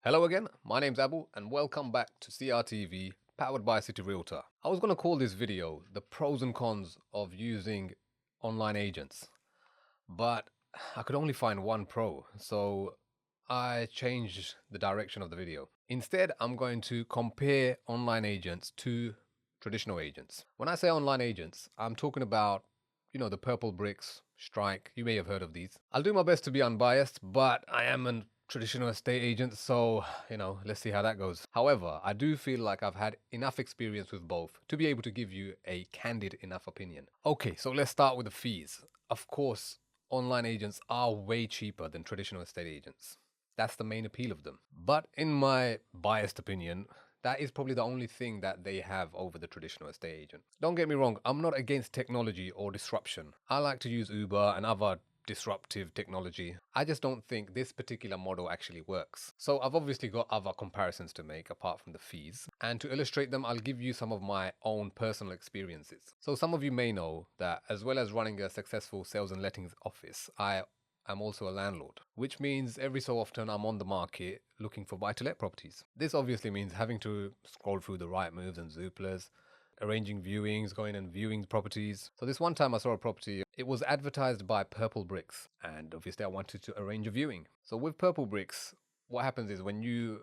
Hello again, my name's Abul and welcome back to CRTV powered by City Realtor. I was going to call this video the pros and cons of using online agents, but I could only find one pro, so I changed the direction of the video. Instead, I'm going to compare online agents to traditional agents. When I say online agents, I'm talking about, the Purple Bricks, Strike. You may have heard of these. I'll do my best to be unbiased, but I am a traditional estate agent, so, let's see how that goes. However, I do feel like I've had enough experience with both to be able to give you a candid enough opinion. Okay, so let's start with the fees. Of course, online agents are way cheaper than traditional estate agents. That's the main appeal of them. But in my biased opinion, that is probably the only thing that they have over the traditional estate agent. Don't get me wrong, I'm not against technology or disruption. I like to use Uber and other disruptive technology. I just don't think this particular model actually works. So I've obviously got other comparisons to make apart from the fees. And to illustrate them, I'll give you some of my own personal experiences. So some of you may know that as well as running a successful sales and lettings office, I'm also a landlord, which means every so often I'm on the market looking for buy-to-let properties. This obviously means having to scroll through the right moves and Zooplas, arranging viewings, going and viewing properties. So this one time I saw a property, it was advertised by Purple Bricks, and obviously I wanted to arrange a viewing. So with Purple Bricks, what happens is when you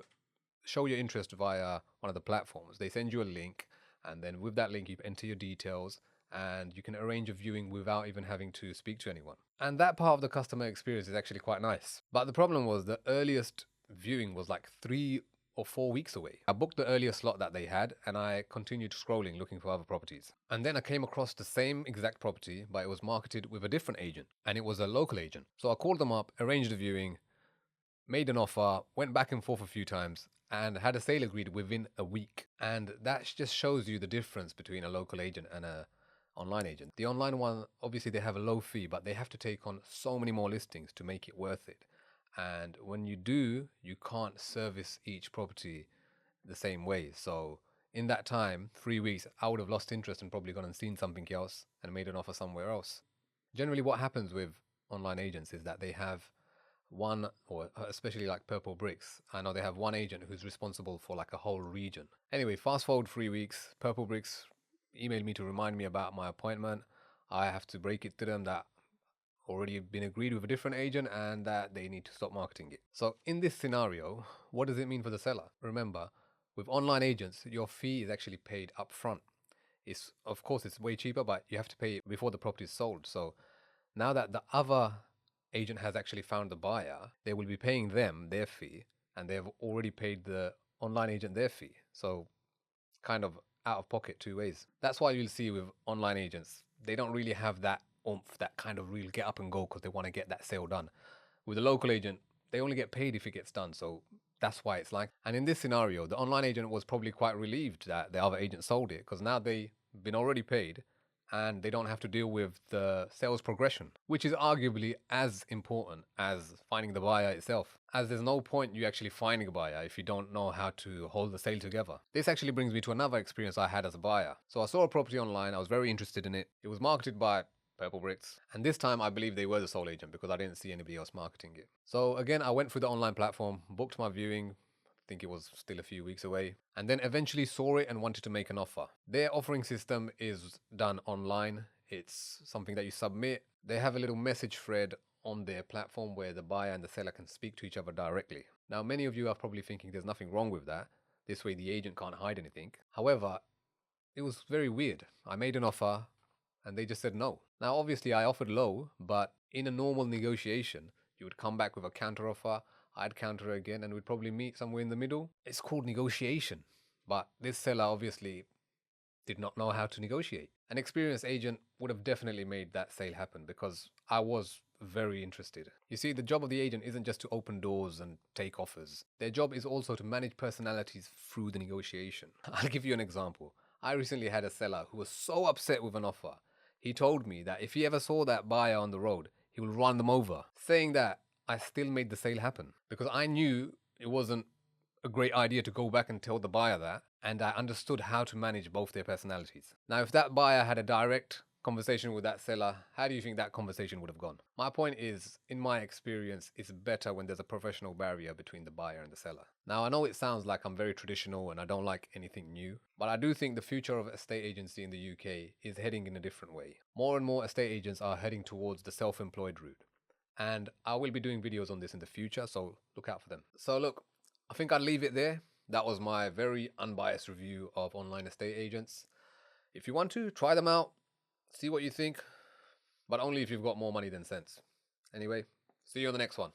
show your interest via one of the platforms, they send you a link, and then with that link you enter your details and you can arrange a viewing without even having to speak to anyone. And that part of the customer experience is actually quite nice. But the problem was the earliest viewing was like 3 or 4 weeks away. I booked the earliest slot that they had and I continued scrolling looking for other properties. And then I came across the same exact property, but it was marketed with a different agent and it was a local agent. So I called them up, arranged a viewing, made an offer, went back and forth a few times, and had a sale agreed within a week. And that just shows you the difference between a local agent and a online agent. The online one, obviously they have a low fee, but they have to take on so many more listings to make it worth it. And when you do, you can't service each property the same way. So in that time, 3 weeks, I would have lost interest and probably gone and seen something else and made an offer somewhere else. Generally, what happens with online agents is that they have one, or especially like Purple Bricks, I know they have one agent who's responsible for like a whole region. Anyway, fast forward 3 weeks, Purple Bricks emailed me to remind me about my appointment. I have to break it to them that already been agreed with a different agent and that they need to stop marketing it. So in this scenario, what does it mean for the seller? Remember, with online agents, your fee is actually paid up front. It's, of course, it's way cheaper, but you have to pay it before the property is sold. So now that the other agent has actually found the buyer, they will be paying them their fee, and they've already paid the online agent their fee. So kind of out of pocket two ways. That's why you'll see with online agents, they don't really have that oomph, that kind of real get up and go because they want to get that sale done. With a local agent, they only get paid if it gets done. So that's why it's like. And in this scenario, the online agent was probably quite relieved that the other agent sold it because now they've been already paid and they don't have to deal with the sales progression, which is arguably as important as finding the buyer itself, as there's no point you actually finding a buyer if you don't know how to hold the sale together. This actually brings me to another experience I had as a buyer. So I saw a property online, I was very interested in it. It was marketed by Purple Bricks, and this time I believe they were the sole agent because I didn't see anybody else marketing it. So again, I went through the online platform, booked my viewing, think it was still a few weeks away, and then eventually saw it and wanted to make an offer. Their offering system is done online. It's something that you submit. They have a little message thread on their platform where the buyer and the seller can speak to each other directly. Now, many of you are probably thinking there's nothing wrong with that. This way the agent can't hide anything. However, it was very weird. I made an offer and they just said no. Now, obviously, I offered low, but in a normal negotiation, you would come back with a counter offer. I'd counter again, and we'd probably meet somewhere in the middle. It's called negotiation. But this seller obviously did not know how to negotiate. An experienced agent would have definitely made that sale happen because I was very interested. You see, the job of the agent isn't just to open doors and take offers. Their job is also to manage personalities through the negotiation. I'll give you an example. I recently had a seller who was so upset with an offer. He told me that if he ever saw that buyer on the road, he would run them over. Saying that, I still made the sale happen because I knew it wasn't a great idea to go back and tell the buyer that, and I understood how to manage both their personalities. Now, if that buyer had a direct conversation with that seller, how do you think that conversation would have gone? My point is, in my experience, it's better when there's a professional barrier between the buyer and the seller. Now, I know it sounds like I'm very traditional and I don't like anything new, but I do think the future of estate agency in the UK is heading in a different way. More and more estate agents are heading towards the self-employed route. And I will be doing videos on this in the future, so look out for them. So look, I think I'll leave it there. That was my very unbiased review of online estate agents. If you want to, try them out, see what you think, but only if you've got more money than sense. Anyway, see you on the next one.